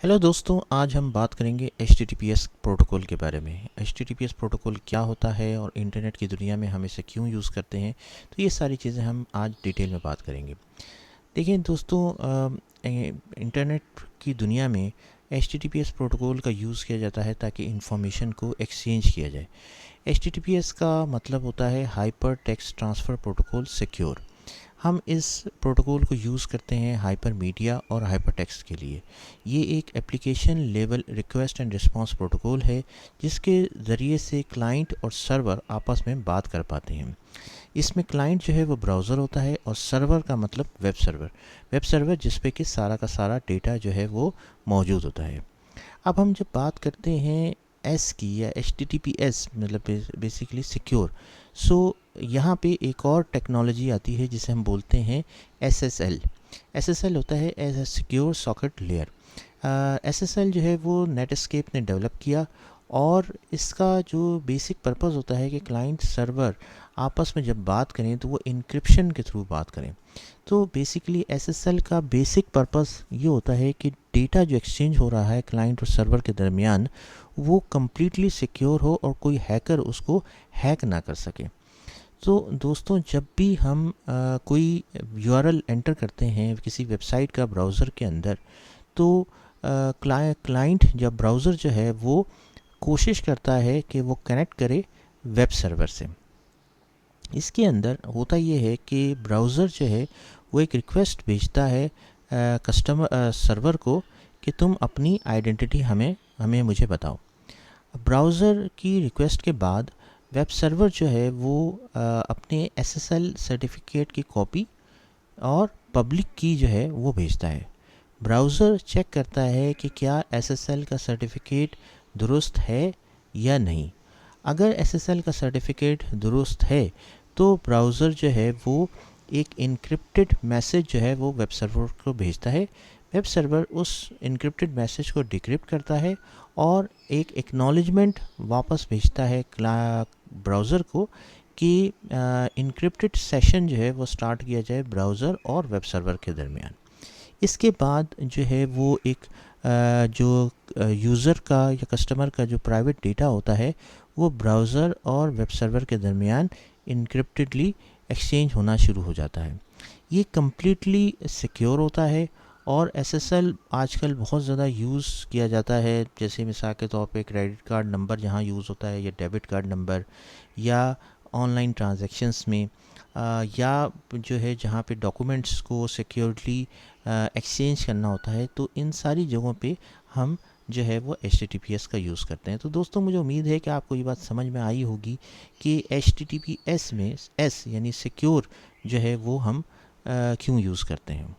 Hello दोस्तों, आज हम बात करेंगे HTTPS प्रोटोकॉल के बारे में। HTTPS प्रोटोकॉल क्या होता है और इंटरनेट की दुनिया में हम इसे क्यों यूज़ करते हैं, तो ये सारी चीज़ें हम आज डिटेल में बात करेंगे। देखिए दोस्तों, इंटरनेट की दुनिया में HTTPS प्रोटोकॉल का यूज़ किया जाता है ताकि इंफॉर्मेशन को एक्सचेंज किया जाए। HTTPS का मतलब होता है hyper text transfer protocol secure. हम इस प्रोटोकॉल को यूज़ करते हैं हाइपर मीडिया और हाइपर टेक्स्ट के लिए। ये एक application level request and response protocol है जिसके ज़रिए से क्लाइंट और सर्वर आपस में बात कर पाते हैं। इसमें क्लाइंट जो है वो ब्राउज़र होता है और सर्वर का मतलब वेब सर्वर जिस पे कि सारा का सारा डेटा जो है वो मौजूद होता है। अब हम जब बात करते हैं एस की या H T T P S मतलब बेसिकली सिक्योर, सो यहाँ पे एक और टेक्नोलॉजी आती है जिसे हम बोलते हैं S S L. S S L होता है as a secure socket layer. S S L जो है वो नेटस्केप ने डेवलप किया और इसका जो बेसिक पर्पस होता है कि क्लाइंट सर्वर आपस में जब बात करें तो वो इंक्रिप्शन के थ्रू बात करें। तो बेसिकली एसएसएल का बेसिक पर्पस ये होता है कि डेटा जो एक्सचेंज हो रहा है क्लाइंट और सर्वर के दरमियान वो कम्प्लीटली सिक्योर हो और कोई हैकर उसको हैक ना कर सके। तो दोस्तों, जब भी हम कोई यूआरएल एंटर करते हैं किसी वेबसाइट का ब्राउज़र के अंदर, तो क्लाइंट या ब्राउज़र जो है वो कोशिश करता है कि वो कनेक्ट करे वेब सर्वर से। इसके अंदर होता ये है कि ब्राउज़र जो है वो एक रिक्वेस्ट भेजता है कस्टमर सर्वर को कि तुम अपनी आइडेंटिटी हमें हमें मुझे बताओ। ब्राउज़र की रिक्वेस्ट के बाद वेब सर्वर जो है वो अपने एसएसएल सर्टिफिकेट की कॉपी और पब्लिक की जो है वो भेजता है। ब्राउज़र चेक करता है कि क्या एसएसएल का सर्टिफिकेट दुरुस्त है या नहीं। अगर एसएसएल का सर्टिफिकेट दुरुस्त है तो ब्राउज़र जो है वो एक इनक्रिप्टेड मैसेज जो है वो वेब सर्वर को भेजता है। वेब सर्वर उस इनक्रिप्टेड मैसेज को डिक्रिप्ट करता है और एक एक्नॉलेजमेंट वापस भेजता है ब्राउज़र को कि इनक्रिप्टेड सेशन जो है वो स्टार्ट किया जाए ब्राउज़र और वेब सर्वर के दरमियान। इसके बाद जो है वो एक जो यूज़र का या कस्टमर का जो प्राइवेट डेटा होता है वो ब्राउज़र और वेब सर्वर के दरमियान इनक्रिप्टेडली एक्सचेंज होना शुरू हो जाता है। ये कम्प्लीटली सिक्योर होता है और एसएसएल आजकल बहुत ज़्यादा यूज़ किया जाता है। जैसे मिसाल के तौर पे क्रेडिट कार्ड नंबर जहाँ यूज़ होता है या डेबिट कार्ड नंबर, या ऑनलाइन ट्रांजैक्शंस में, या जो है जहाँ पे डॉक्यूमेंट्स को सिक्योरली एक्सचेंज करना होता है, तो इन सारी जगहों पे हम जो है वो HTTPS का यूज़ करते हैं। तो दोस्तों, मुझे उम्मीद है कि आपको ये बात समझ में आई होगी कि HTTPS में एस यानी सिक्योर जो है वो हम क्यों यूज़ करते हैं।